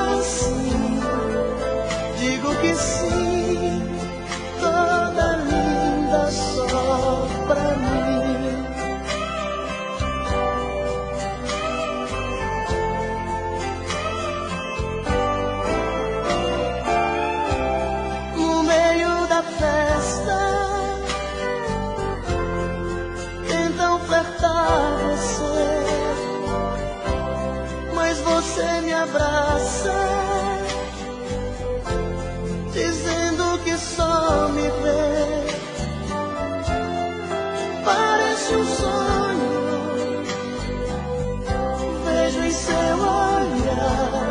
assim, digo que sim, toda linda só pra mim. No meio da festa tentam flertar você, mas você me abraça, dizendo que só me vê. Parece um sonho, vejo em seu olhar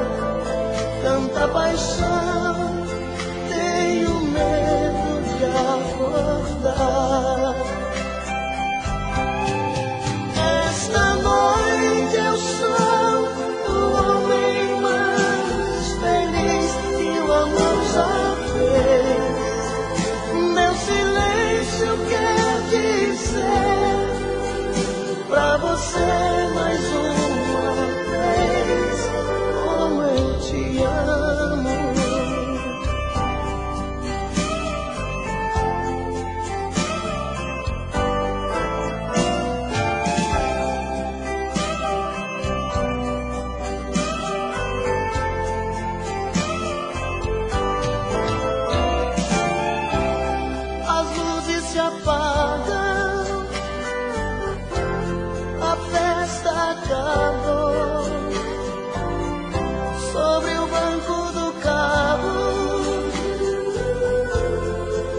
tanta paixão, tenho medo de acordar. Esta noite eu sou o homem mais feliz que o amor já fez. Meu silêncio quer dizer pra você mais uma vez como eu te amo. As luzes se apagam, a festa acabou. Sobre o banco do carro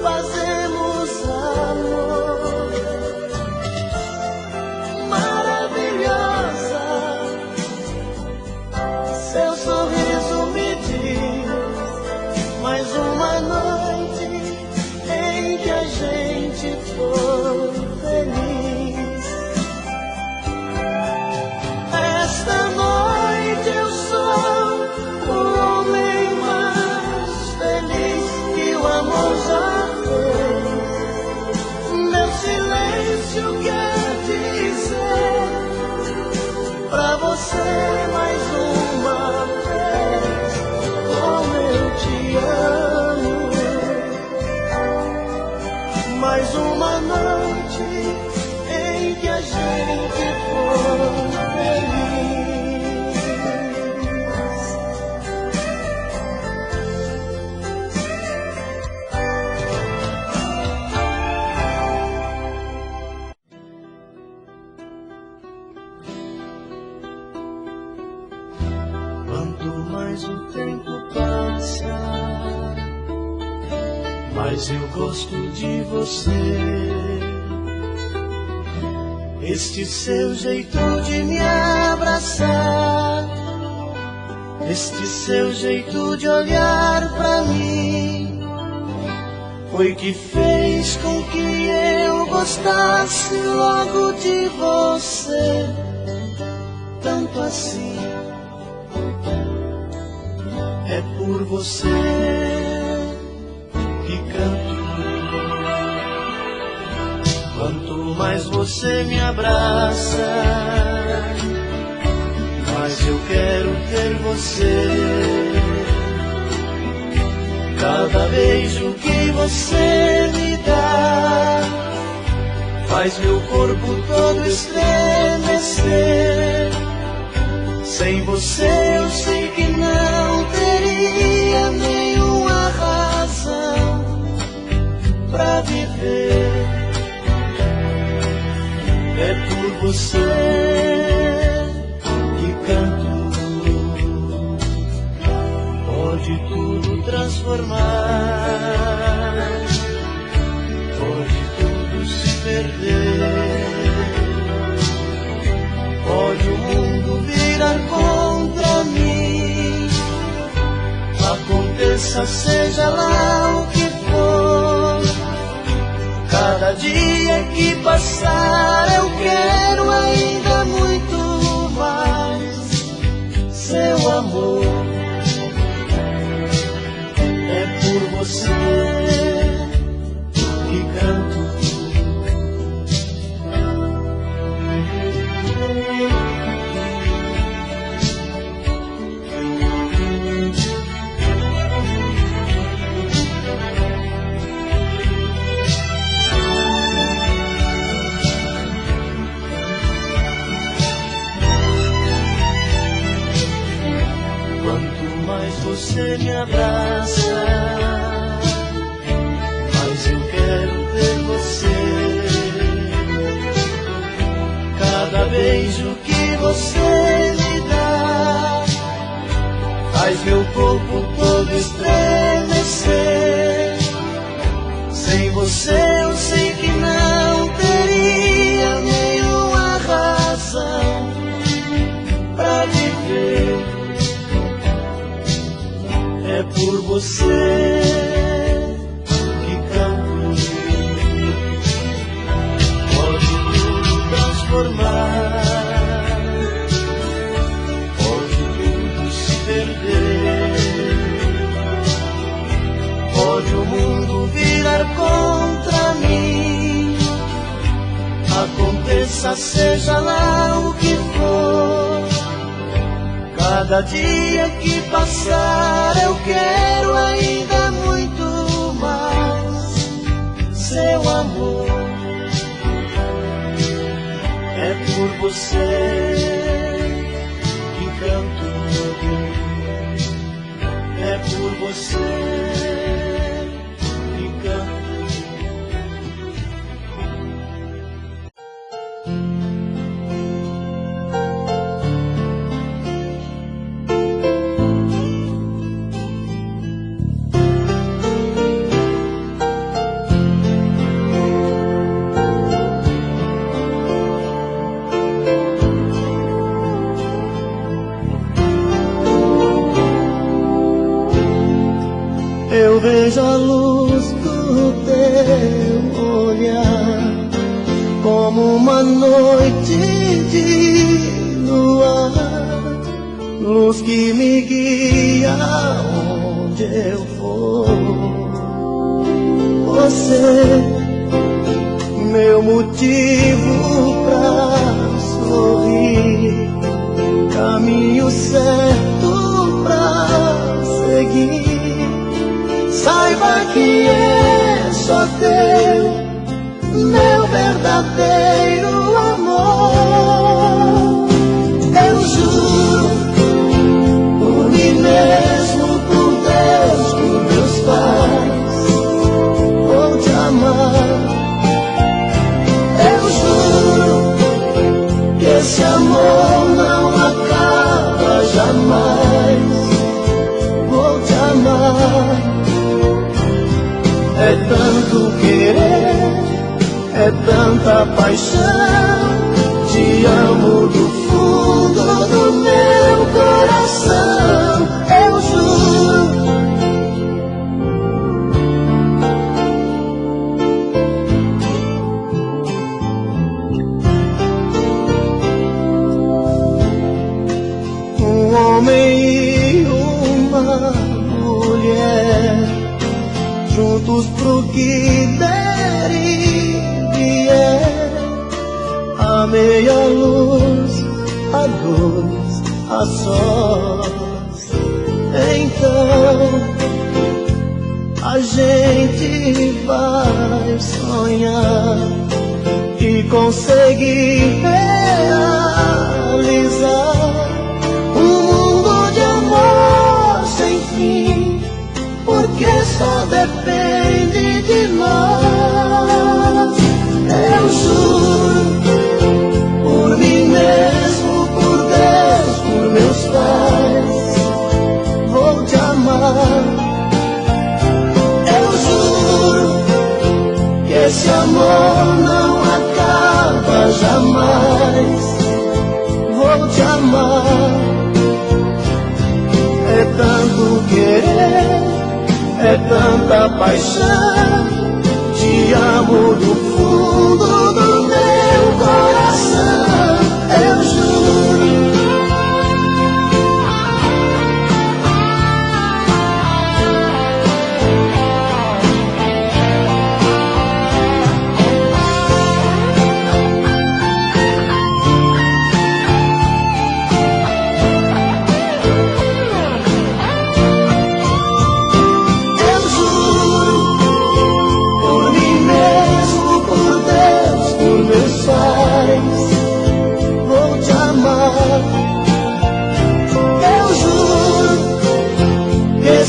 fazemos amor. Maravilhosa, seu sorriso me diz mais uma noite em que a gente foi feliz. Esta noite eu sou o homem mais feliz que o amor já fez. Meu silêncio quer dizer pra você mais uma vez como eu te amo. Mais uma noite em que a gente foi feliz. Quanto mais o tempo passa, mais eu gosto de você. Este seu jeito de me abraçar, este seu jeito de olhar pra mim, foi que fez com que eu gostasse logo de você, tanto assim. É por você que canto. Quanto mais você me abraça, mais eu quero ter você. Cada beijo que você me dá faz meu corpo todo estremecer. Sem você eu sei que não teria nenhuma razão pra viver. É por você que canto. Pode tudo transformar, pode tudo se perder, pode o mundo virar contra mim. Aconteça, seja lá o que for, cada dia que passar eu quero ainda muito mais seu amor. É por você que canto. mas você me abraça. Mas eu quero ter você. Cada beijo que você me dá faz meu corpo todo estremecer. Sem você eu sei que não teria nenhuma razão pra viver. É por você que canto. Pode tudo transformar, pode tudo se perder, pode o mundo virar contra mim. Aconteça, seja lá o que for. Cada dia que passar eu quero ainda muito mais seu amor. É por você que canto, é por você que canto. Eu vejo a luz do teu olhar como uma noite de luar, luz que me guia onde eu for. Você, meu motivo pra sorrir, caminho certo pra seguir. Saiba que é só teu, meu verdadeiro amor. Eu juro, por mim mesmo, por Deus, por meus pais, vou te amar. Eu juro que esse amor não acaba jamais. Vou te amar. É tanto querer, é tanta paixão. Te amo do fundo do meu coração. Eu juro. Um homem e uma mulher, juntos pro que der e vier. A meia luz, a luz, a sós. Então a gente vai sonhar e conseguir realizar um mundo de amor sem fim, porque só depende de nós. Eu juro, por mim mesmo, por Deus, por meus pais, vou te amar. Eu juro que esse amor não acaba jamais. Vou te amar. É tanto querer, é tanta paixão. Te amo do fundo do meu coração. Eu juro.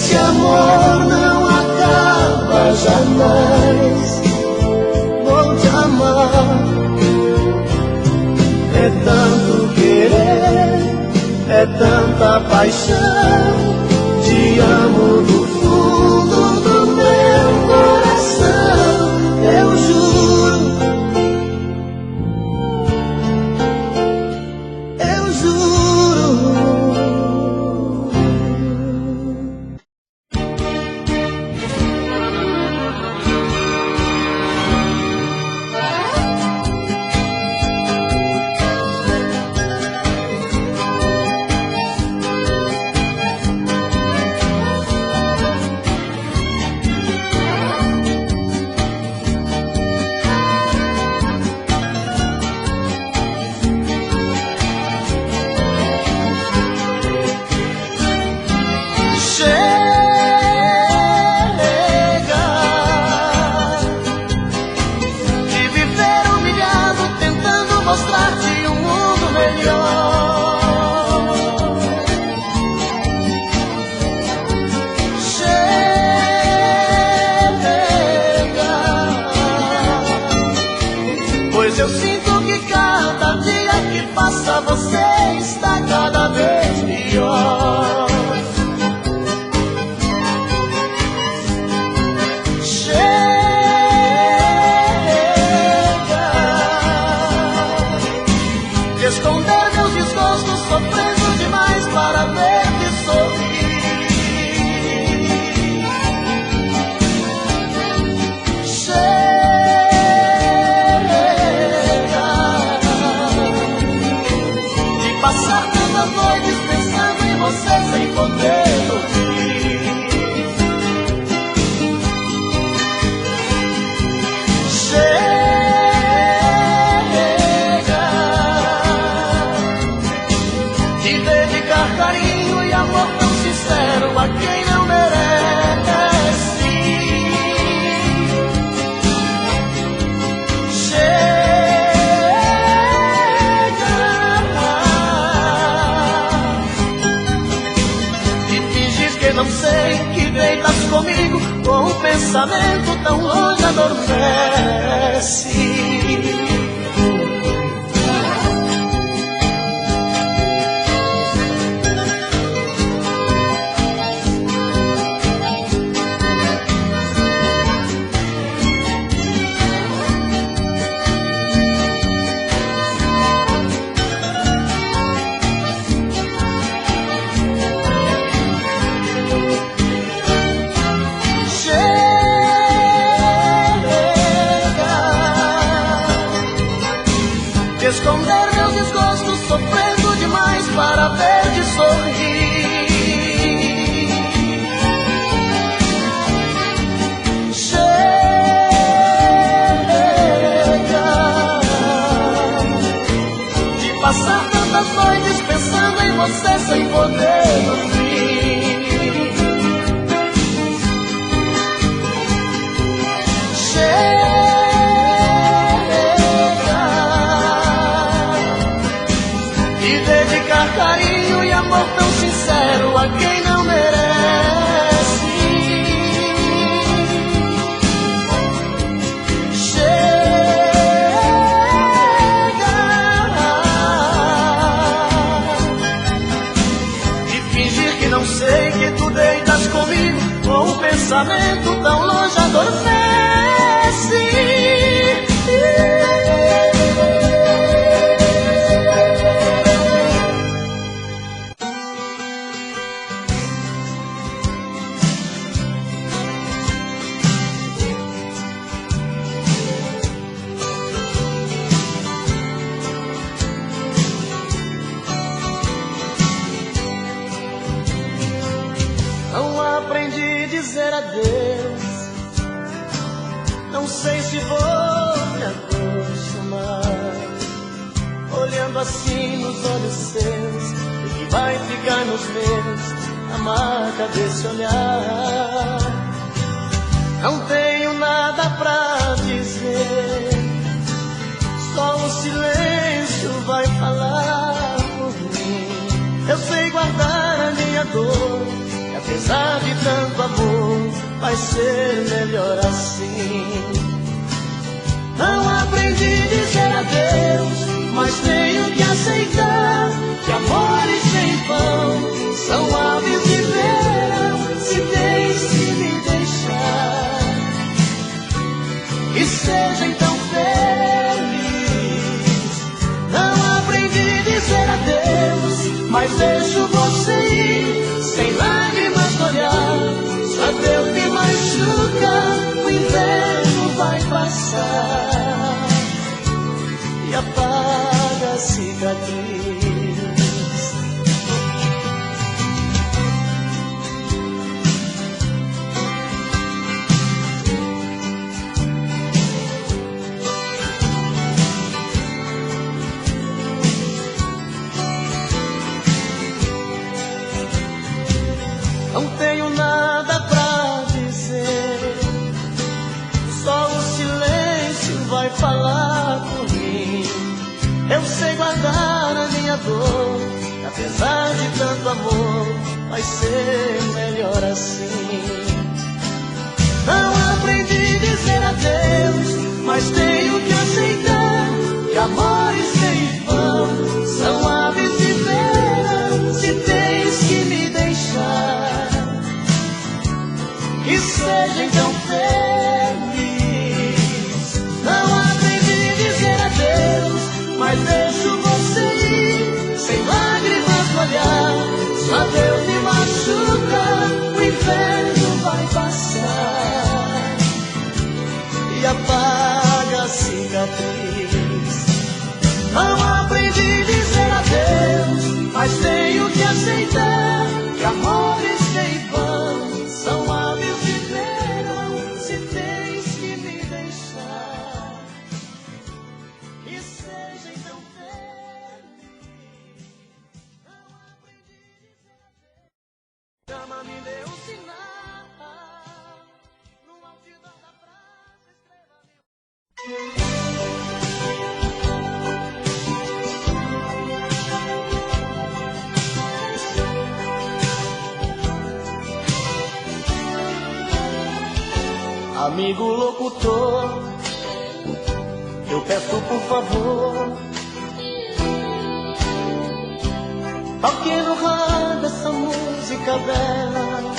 esse amor não acaba jamais. Vou te amar. É tanto querer, é tanta paixão. Te amo do fundo do meu coração. Eu juro, eu juro. Mostrar-te um mundo melhor. Chega, pois eu sinto que cada dia que passa você está cada vez pior. Esconder meus desgostos, sofrendo demais para ver-te sorrir. Chega de passar tantas noites pensando em você sem poder dormir. Carinho e amor tão sincero a quem não merece. Chega de fingir que não sei, que deitas comigo com um pensamento tão longe adormece. Esconder meus desgostos, sofrendo demais para ver-te sorrir. Chega de passar tantas noites pensando em você sem poder dormir. Carinho e amor tão sincero a quem não merece. Chega de fingir que não sei, que tu deitas comigo com um pensamento tão longe adormece. Não aprendi a dizer adeus, não sei se vou me acostumar. Olhando assim nos olhos seus, o que vai ficar nos meus, a marca desse olhar. Não tenho nada pra dizer, só o silêncio vai falar por mim. Eu sei guardar a minha dor, apesar de tanto amor, vai ser melhor assim. Não aprendi a dizer adeus, mas tenho que aceitar que amores sem vão são aves de verão, se tens que me deixar. E seja então feliz. Não aprendi a dizer adeus, mas deixo você ir, sem lágrimas no olhar. Só Deus me machuca, o inverno vai passar e apaga a cicatriz. Não tenho nada pra dizer, só o silêncio vai falar por mim. Eu sei guardar a minha dor, apesar de tanto amor, vai ser melhor assim. Não aprendi a dizer adeus, mas tenho que aceitar que amores sem vão são aves de verão, se tens que me deixar. E seja então feliz. Não aprendi a dizer adeus, mas deixo você ir, sem lágrimas no olhar. Só Deus me machuca, o inverno vai passar e apaga a cicatriz. Não aprendi a dizer adeus, mas tenho que aceitar que amores sem vão são aves de verão, se tens que me deixar. E seja então feliz. Não aprendi a dizer adeus. Chama, me dê um sinal. No altidão da praça, escreva-me. Amigo locutor, eu peço por favor, toque no rádio essa música bela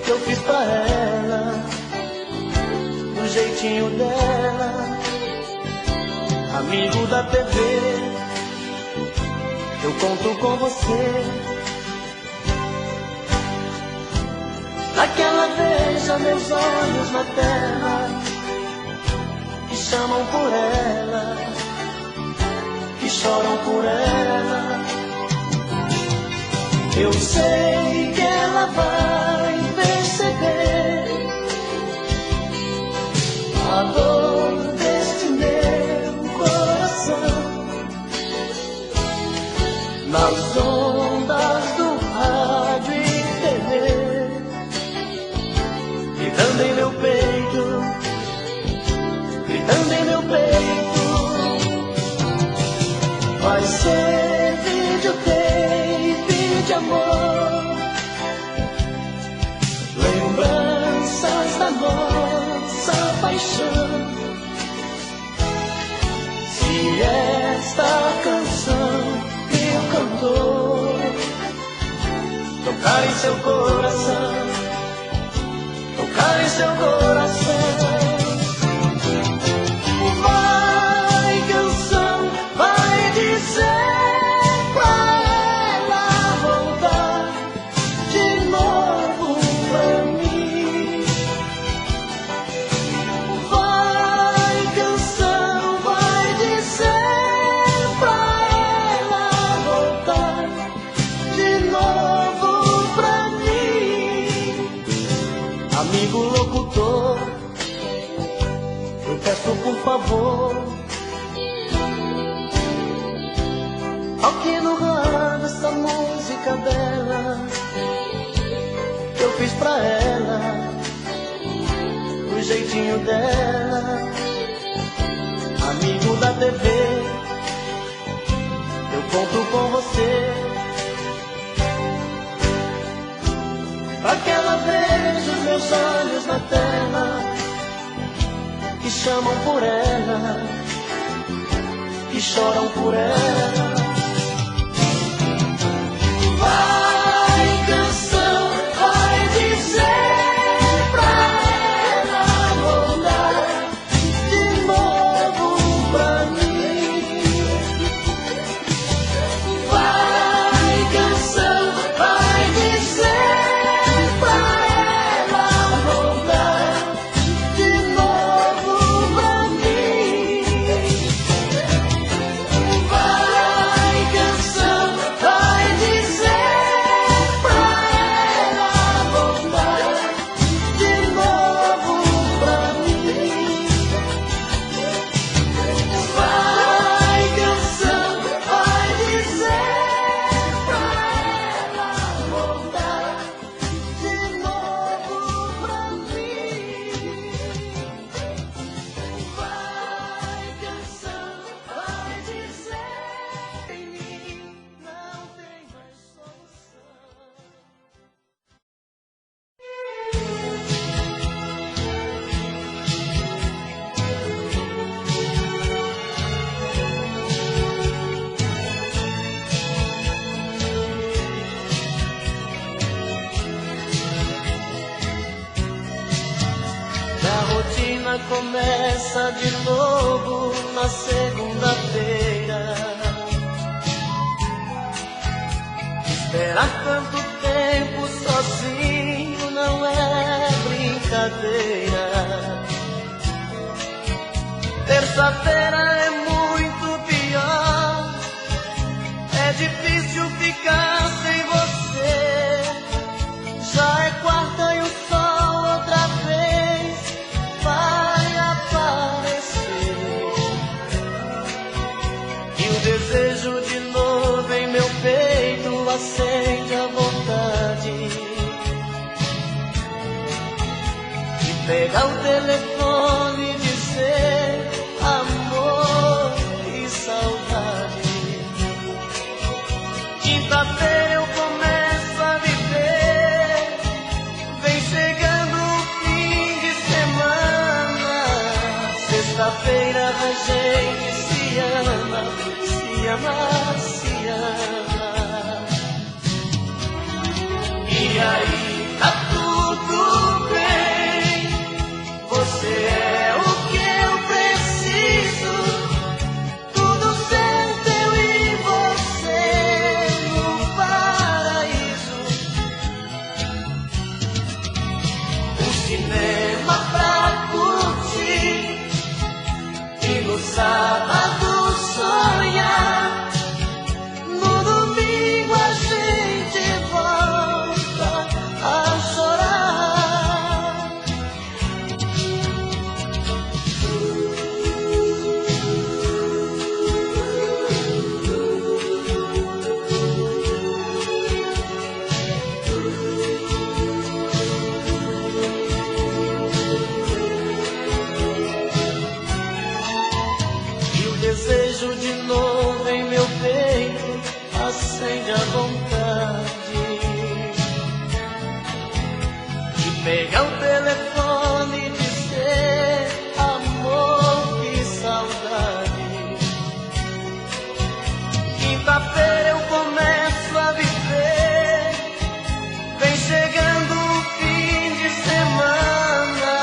que eu fiz pra ela, do jeitinho dela. Amigo da TV, eu conto com você. Daquela veja meus olhos na terra, que chamam por ela, que choram por ela. Eu sei que ela vai perceber a dor deste meu coração, nas ondas do rádio e TV. Gritando em meu peito, gritando em meu peito. Vai ser videotape de amor, lembranças da nossa paixão. Se esta canção que eu cantor tocar em seu coração, tocar em seu coração. Vai, canção, vai dizer pra ela voltar de novo pra mim. Vai, canção, vai dizer pra ela voltar de novo pra mim. Amigo locutor, eu peço por favor, toque no rádio essa música dela que eu fiz pra ela, do jeitinho dela. Amigo da TV, eu conto com você. pra que ela veja os meus olhos na tela, que chamam por ela, que choram por ela. Vai, canção, vai dizer pra ela voltar de novo pra mim. Vai, canção, vai dizer pra ela voltar de novo pra mim. Vai, canção, vai dizer pra ela voltar de novo pra mim. Vai, canção, vai dizer pra ela voltar de novo pra mim. Vai, canção, vai dizer em mim não tem mais solução. A rotina começa de novo na segunda-feira. Esperar tanto tempo sozinho não é brincadeira. Terça-feira é muito pior. É difícil ficar sem você. Já é quarta e o sol outra vez vai aparecer. E o desejo de novo em meu peito acende a vontade de pegar o telefone e dizer amor e saudade. Quinta-feira eu começo a viver, vem chegando o fim de semana. Sexta-feira a gente se ama, se ama, se ama. E aí tá tudo bem, você é o que eu preciso. Tudo certo, eu e você no paraíso. Um cinema pra curtir e no sábado sonhar. No domingo a gente volta a chorar. E o desejo de novo em meu peito acende a vontade de pegar o telefone e dizer amor e saudade. Quinta-feira eu começo a viver, vem chegando o fim de semana.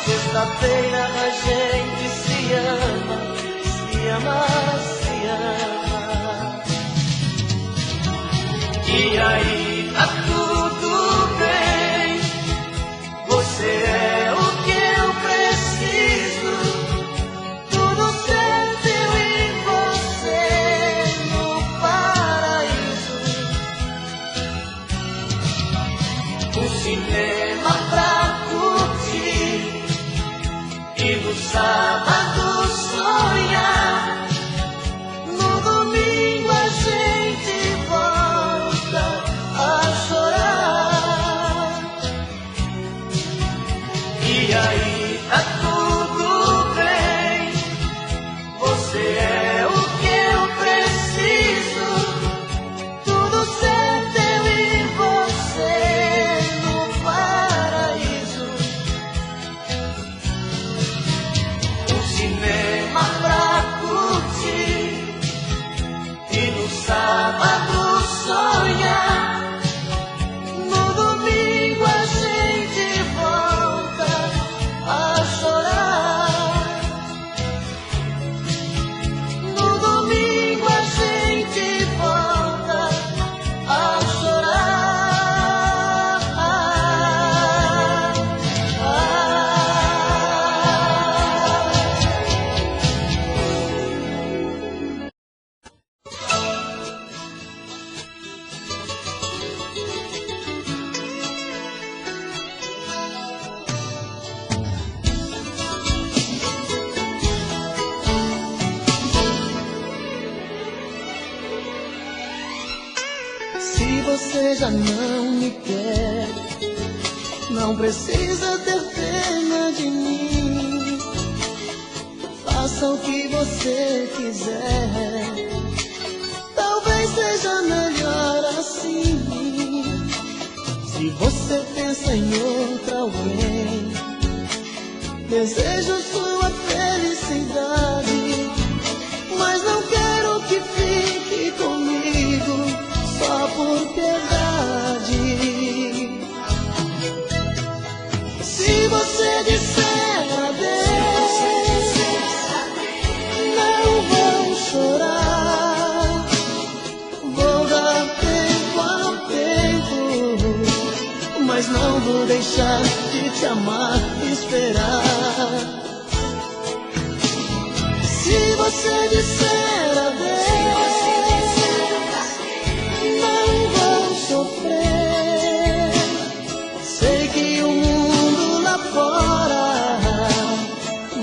Sexta-feira a gente se ama, se ama, se ama. E aí tá tudo bem, você é o que eu preciso. Tudo certo, eu e você no paraíso. Um cinema pra curtir e no sábado sonhar. No domingo a gente volta a chorar. E aí tá tudo bem, você é o que eu preciso. Tudo certo, eu e você já não me quer. Não precisa ter pena de mim, faça o que você quiser. Talvez seja melhor assim. Se você pensa em outra alguém, desejo sua felicidade, mas não quero que fique comigo só por piedade. Se você disser adeus, não vou chorar, vou dar tempo ao tempo, mas não vou deixar de te amar e esperar. Se você disser adeus, não vou sofrer. Sei que o mundo lá fora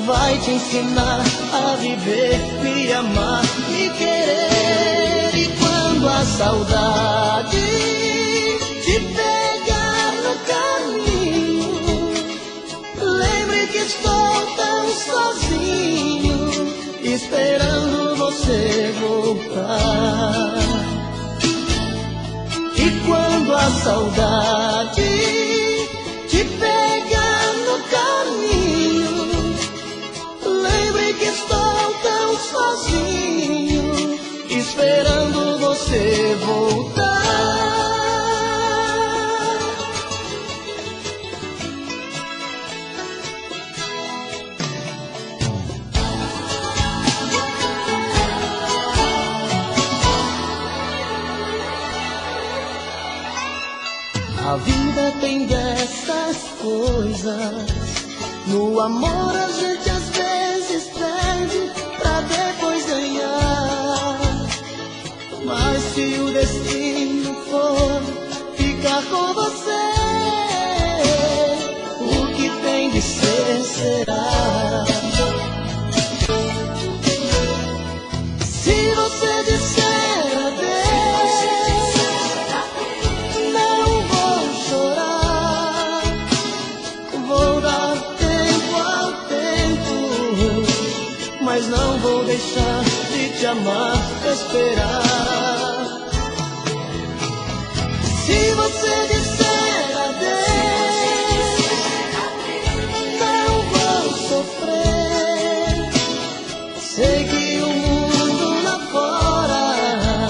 vai te ensinar a viver, me amar, me querer. E quando a saudade te pegar no caminho, lembre que estou tão sozinho, esperando você voltar. E quando a saudade te pegar no caminho, lembre que estou tão sozinho, esperando você voltar. A vida tem dessas coisas, no amor a gente às vezes perde pra depois ganhar. Mas se o destino for ficar com você, o que tem de ser será. Se você disser adeus, não vou chorar, vou dar tempo ao tempo, mas não vou deixar de te amar, esperar. Se você disser adeus, não vou sofrer. Sei que o mundo lá fora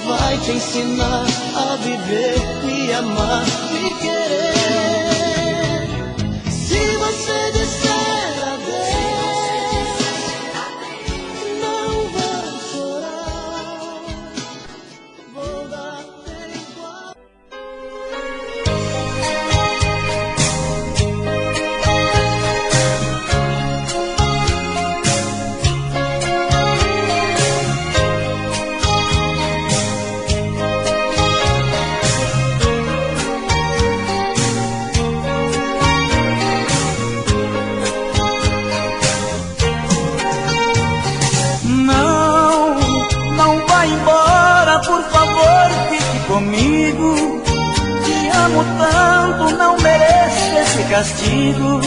vai te ensinar a viver, me amar, me querer. Se você disser adeus, não vou chorar, vou dar tempo ao... Não vai embora, por favor, fique comigo. Te amo tanto, não mereço esse castigo.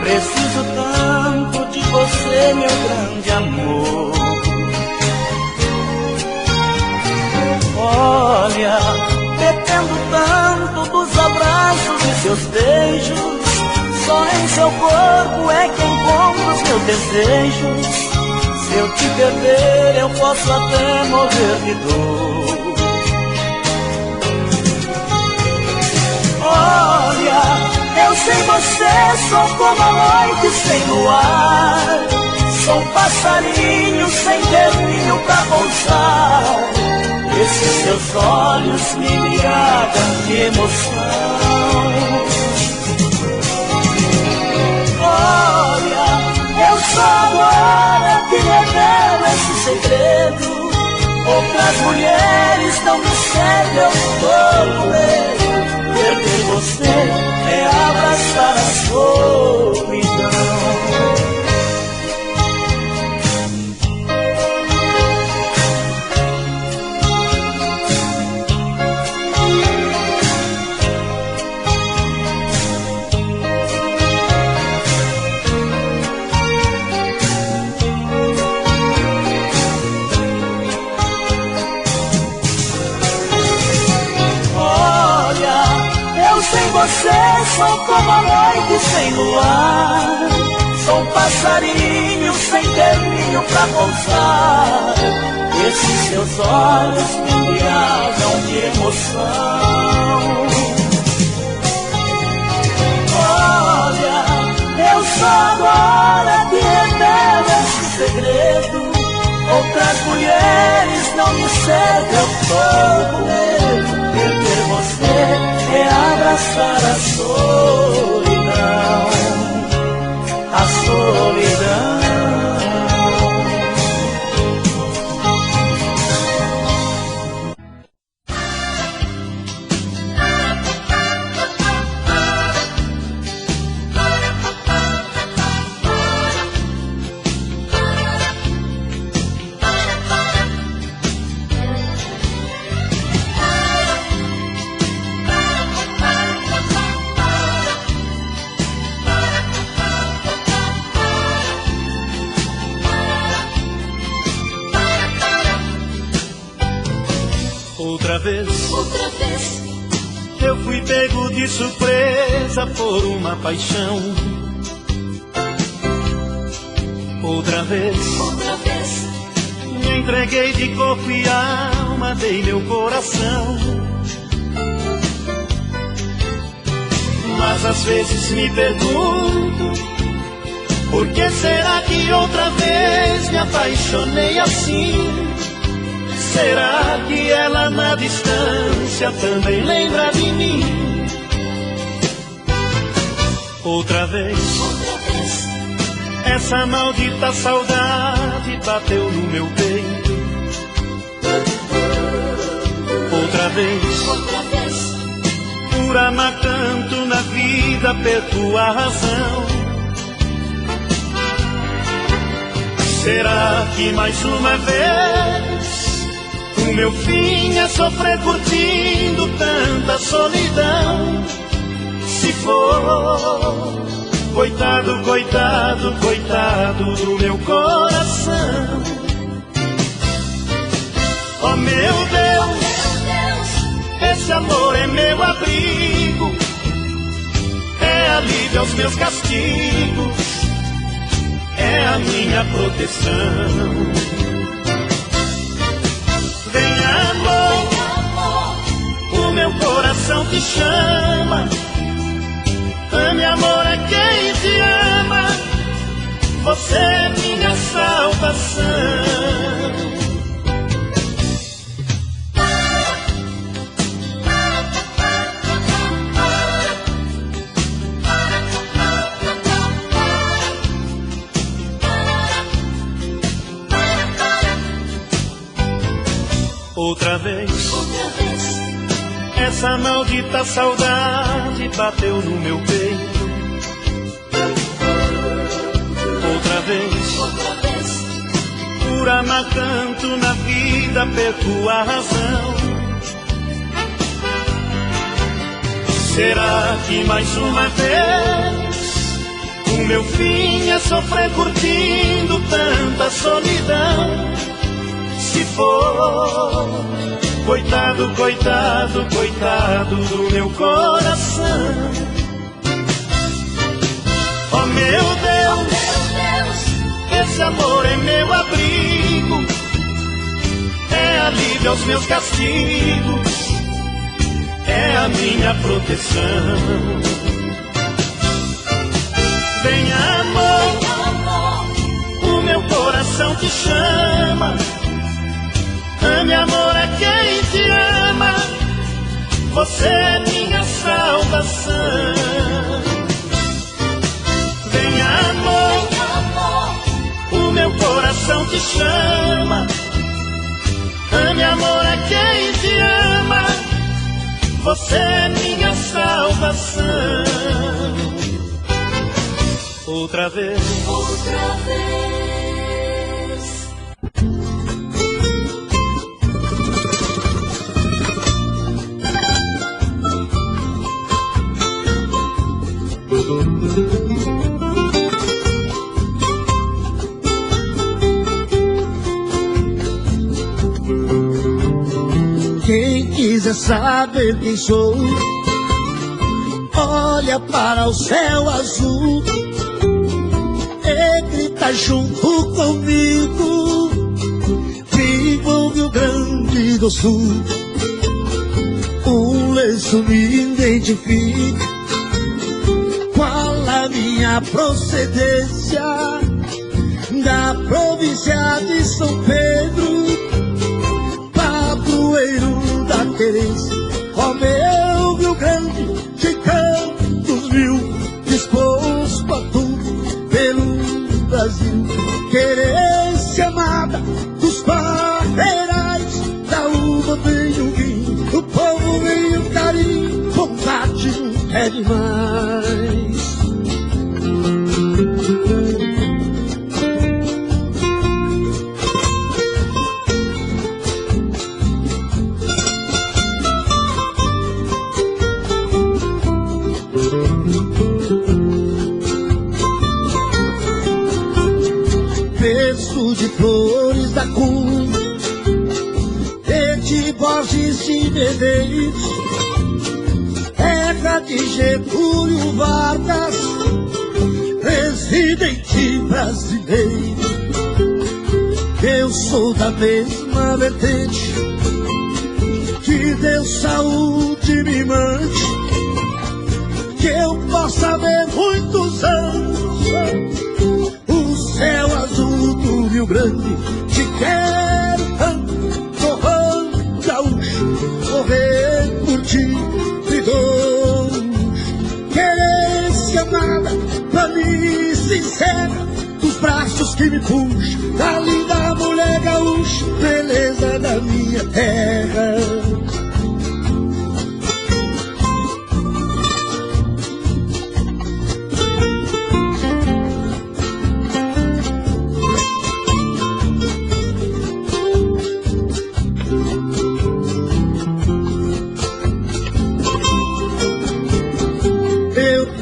Preciso tanto de você, meu grande amor. Olha, dependo tanto dos abraços e seus beijos. Só em seu corpo é que encontro os meus desejos. Se eu te perder, eu posso até morrer de dor. Olha, eu sem você sou como a noite sem luar. Sou um passarinho sem ter ninho pra pousar. Esses seus olhos me embriagam de emoção. Olha, eu só agora que revelo esse segredo. Outras mulheres não me servem, eu estou com medo. Perder você é abraçar a solidão. sem você sou como a noite sem luar. Sou um passarinho sem ter ninho pra pousar. Esses seus olhos me embriagam de emoção. Olha, eu só agora que revelo esse segredo. Outras mulheres não me cedem, eu tô com medo. Perder você é abraçar a solidão. A solidão. Outra vez, eu fui pego de surpresa por uma paixão. Outra vez, me entreguei de corpo e alma, dei meu coração. Mas às vezes me pergunto, por que será que outra vez me apaixonei assim? Será que ela na distância também lembra de mim? Outra vez, essa maldita saudade bateu no meu peito. Outra vez, por amar tanto na vida perco a razão. Será que mais uma vez o meu fim é sofrer curtindo tanta solidão? Se for, coitado, coitado, coitado do meu coração. Oh meu Deus, esse amor é meu abrigo, é alívio aos meus castigos, é a minha proteção. Vem amor, o meu coração te chama. Ame amor é quem te ama, você é minha salvação. Outra vez, essa maldita saudade bateu no meu peito. Outra vez, por amar tanto na vida perco a razão. Será que mais uma vez o meu fim é sofrer curtindo tanta solidão? Se for, coitado, coitado, coitado do meu coração. Oh meu Deus, esse amor é meu abrigo, é alívio aos meus castigos, é a minha proteção. Vem amor, o meu coração te chama. Ame amor é quem te ama, você é minha salvação. Vem amor, o meu coração te chama. Ame amor é quem te ama, você é minha salvação. Outra vez, outra vez. Quem quiser saber quem sou, olha para o céu azul e grita junto comigo: viva o Rio Grande do Sul. Um lenço me identifica, qual a minha procedência, da província de São Pedro, padroeiro da querência. Ó meu Rio Grande, de cantos mil, disposto a tudo pelo Brasil. Querência amada dos parreirais, da uva vem o vinho, do povo vem o carinho, vontade nunca é demais. Berço de flores da cunha, de Borges de Medeiros, terra de Getúlio Vargas, presidente brasileiro. Eu sou da mesma vertente, que Deus saúde me mande, que eu possa ver muitos anos o céu azul do Rio Grande. Te quero tanto, torrão gaúcho, morrer por ti, me dou. Querência amada, pra mim sincera, dos braços que me puxam, da linda mulher gaúcha, beleza da minha terra.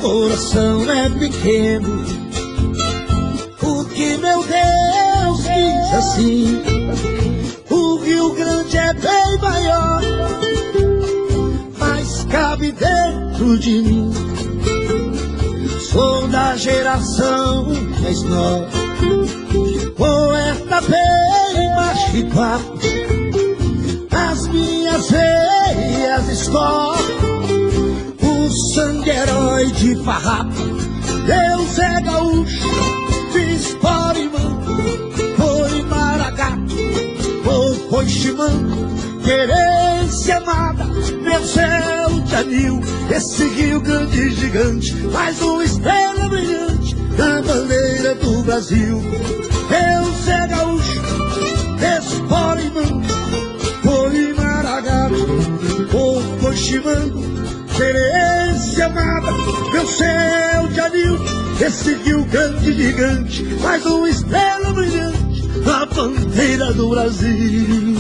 Coração é pequeno, porque meu Deus quis assim. O Rio Grande é bem maior, mas cabe dentro de mim. Sou da geração mais nova, poeta bem machipado, as minhas veias escorrem o sangue herói de farrapo. Deus é gaúcho, fiz Porimã, foi Maragato, foi Chimango. Querência amada, meu céu de anil, esse Rio Grande gigante, mais uma estrela brilhante na bandeira do Brasil. Deus é gaúcho, fiz Porimã, foi Maragato, foi Chimango. Querência amada, meu céu de anil, esse Rio Grande gigante, mais uma estrela brilhante na bandeira do Brasil.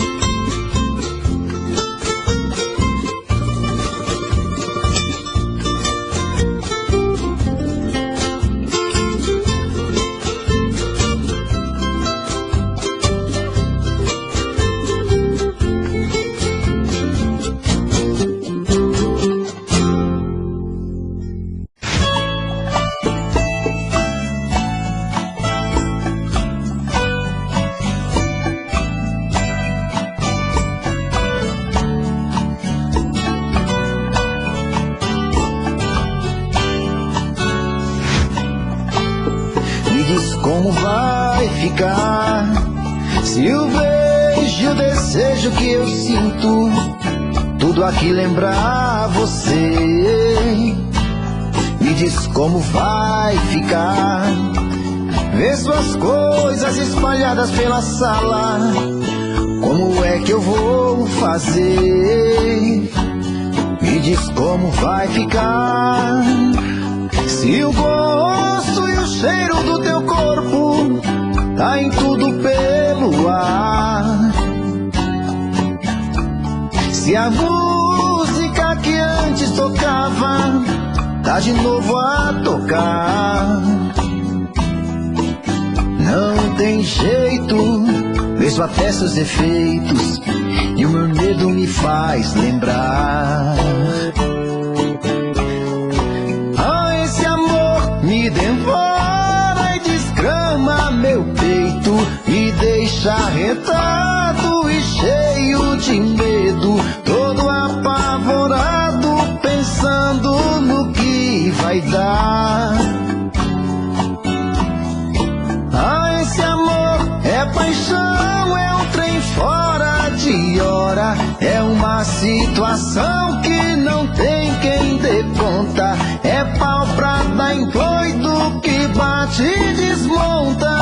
Como vai ficar se o beijo, o desejo que eu sinto, tudo aqui lembrar você? Me diz como vai ficar ver suas coisas espalhadas pela sala. Como é que eu vou fazer? Me diz como vai ficar se o gosto e o cheiro do teu corpo tá em tudo pelo ar. Se a música que antes tocava tá de novo a tocar, não tem jeito, vejo até seus efeitos e o meu medo me faz lembrar. situação que não tem quem dê conta. É pau pra dar em doido que bate e desmonta.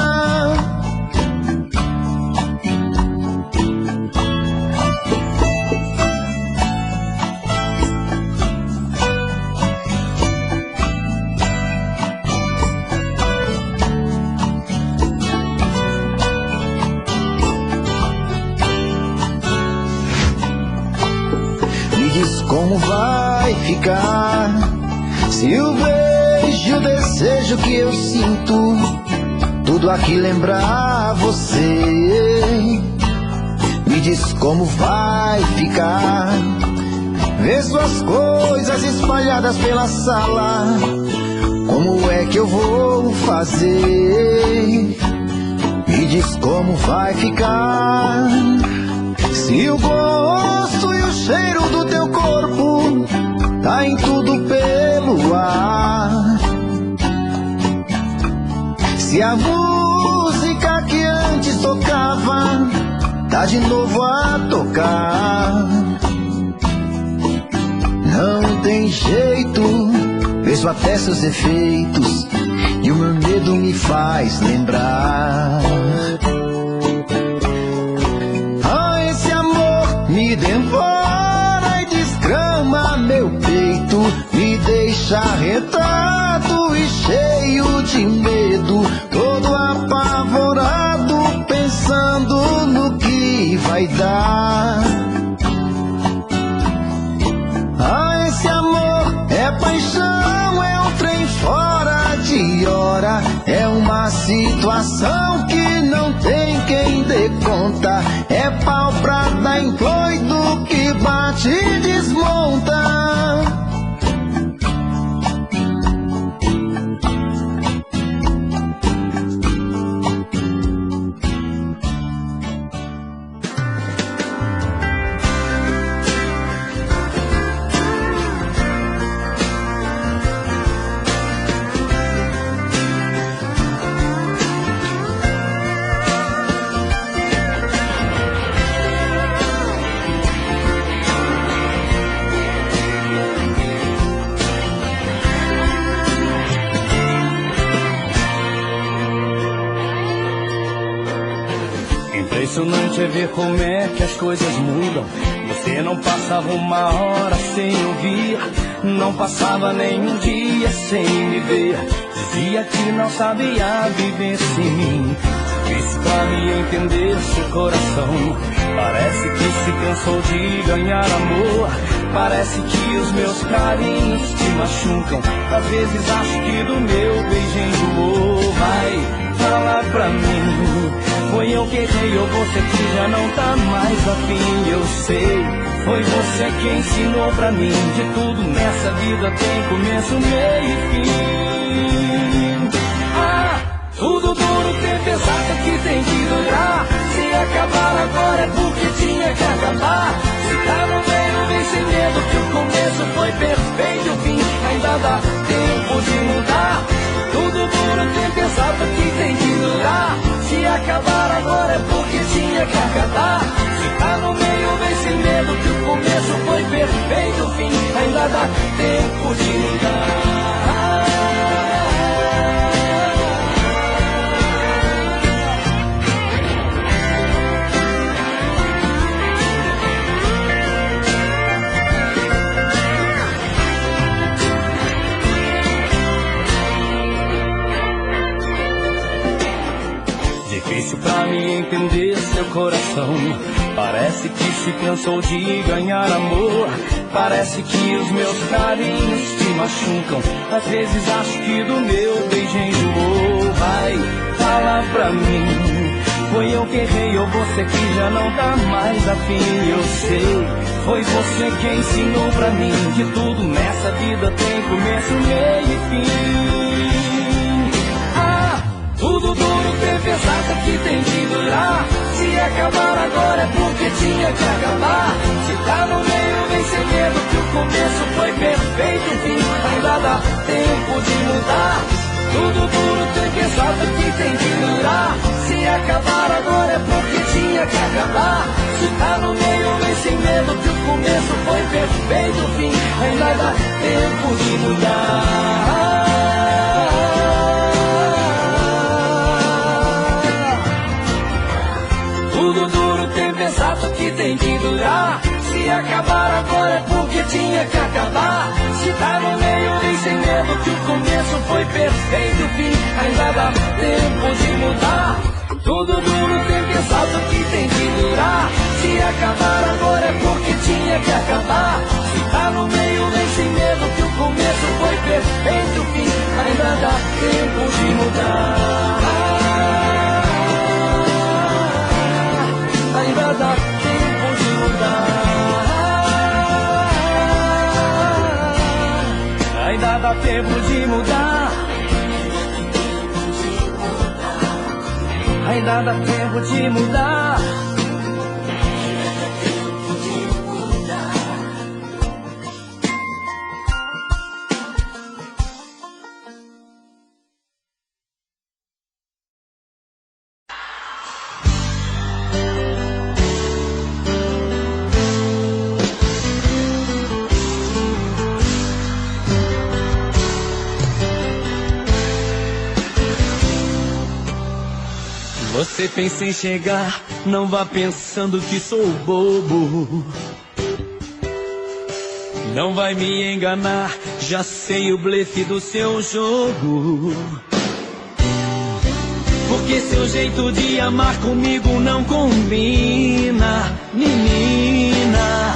Como vai ficar se o beijo, o desejo que eu sinto, tudo aqui lembrar você? Me diz como vai ficar, ver suas coisas espalhadas pela sala. Como é que eu vou fazer? Me diz como vai ficar se o gosto e o cheiro do teu corpo tá em tudo pelo ar. Se a música que antes tocava tá de novo a tocar. Não tem jeito, vejo até seus efeitos e o meu medo me faz lembrar. Me devora e desgrama meu peito, me deixa arretado e cheio de medo, todo apavorado, pensando no que vai dar. Ah, esse amor é paixão, é um trem fora de hora, é uma situação que não tem quem dê conta. É pau pra dar em doido que bate e desmonta. Impressionante é ver como é que as coisas mudam. Você não passava uma hora sem ouvir, não passava nem um dia sem me ver. Dizia que não sabia viver sem mim. Difícil pra me entender seu coração. Parece que se cansou de ganhar amor. Parece que os meus carinhos te machucam. Às vezes acho que do meu beijo enjoou. Vai, fala pra mim, foi eu que errei ou você que já não tá mais afim? Eu sei, foi você quem ensinou pra mim. De tudo nessa vida tem começo, meio e fim. Ah, tudo duro tem pesado que tem que durar. Se acabar agora é porque tinha que acabar. Se tá no meio vem sem medo que o começo foi perfeito. O fim ainda dá tempo de mudar. Tudo duro tem pesado que tem que durar. Se acabar agora é porque tinha que acabar. Se tá no meio vem sem medo que o começo foi perfeito. O fim ainda dá tempo de mudar. Difícil pra me entender seu coração. Parece que se cansou de ganhar amor. Parece que os meus carinhos te machucam. Às vezes acho que do meu beijo enjoou. Vai, fala pra mim, foi eu que errei ou você que já não tá mais afim? Eu sei, foi você quem ensinou pra mim. De tudo nessa vida tem começo, meio e fim. Ah, tudo duro tem pesado que tem que durar. Se acabar agora é porque tinha que acabar. Se tá no meio vem sem medo que o começo foi perfeito. O fim ainda dá tempo de mudar. Tudo duro tem pesado que tem que durar. Se acabar agora é porque tinha que acabar. Se tá no meio vem sem medo que o começo foi perfeito. O fim ainda dá tempo de mudar. Tudo duro tem pesado que tem que durar. Se acabar agora é porque tinha que acabar. Se tá no meio vem sem medo que o começo foi perfeito. O fim ainda dá tempo de mudar. Tudo duro tem pesado que tem que durar. Se acabar agora é porque tinha que acabar. Se tá no meio vem sem medo que o começo foi perfeito. O fim ainda dá tempo de mudar. Ainda dá tempo de mudar. Ainda dá tempo de mudar. Ainda dá tempo de mudar. Você pensa em chegar, não vá pensando que sou bobo. Não vai me enganar, já sei o blefe do seu jogo. Porque seu jeito de amar comigo não combina, menina.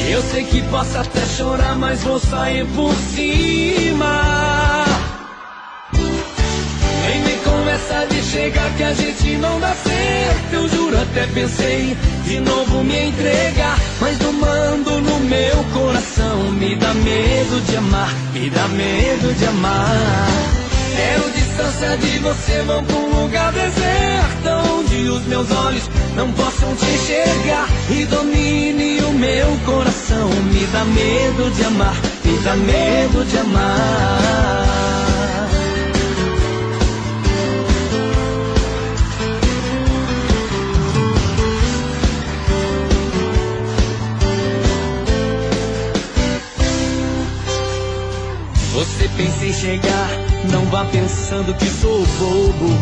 Eu sei que posso até chorar, mas vou sair por cima. Nem me conversa de chegar que a gente não dá certo. Eu juro, até pensei de novo me entregar, mas não mando no meu coração. Me dá medo de amar, me dá medo de amar. Quero distância de você, vão pra um lugar deserto, onde os meus olhos não possam te enxergar e domine o meu coração. Me dá medo de amar, me dá medo de amar. Você pensa em chegar, não vá pensando que sou bobo.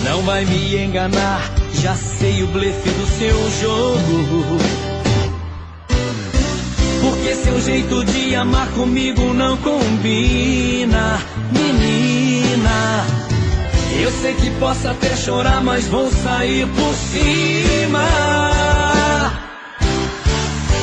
Não vai me enganar, já sei o blefe do seu jogo. Porque seu jeito de amar comigo não combina, menina. Eu sei que posso até chorar, mas vou sair por cima.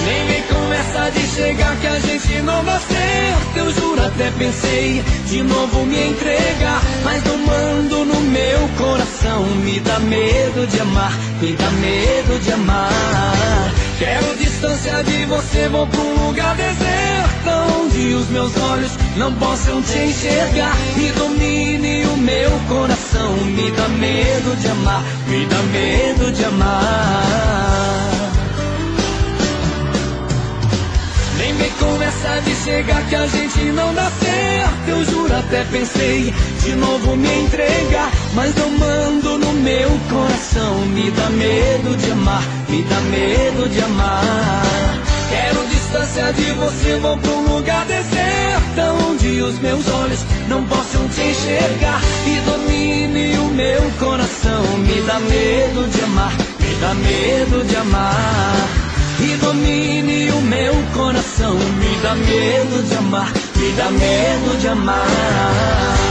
Nem vem conversa de chegar que a gente não dá certo. Eu juro, até pensei de novo me entregar, mas não mando no meu coração. Me dá medo de amar, me dá medo de amar. Quero distância de você, vou pra um lugar deserto, onde os meus olhos não possam te enxergar e domine o meu coração. Me dá medo de amar, me dá medo de amar. Nem me conversa de chegar que a gente não dá certo. Eu juro, até pensei de novo me entregar, mas não mando no meu coração. Me dá medo de amar, me dá medo de amar. Quero distância de você, vou pra um lugar deserto, onde os meus olhos não possam te enxergar e domine o meu coração. Me dá medo de amar, me dá medo de amar. E domine o meu coração. Me dá medo de amar, me dá medo de amar.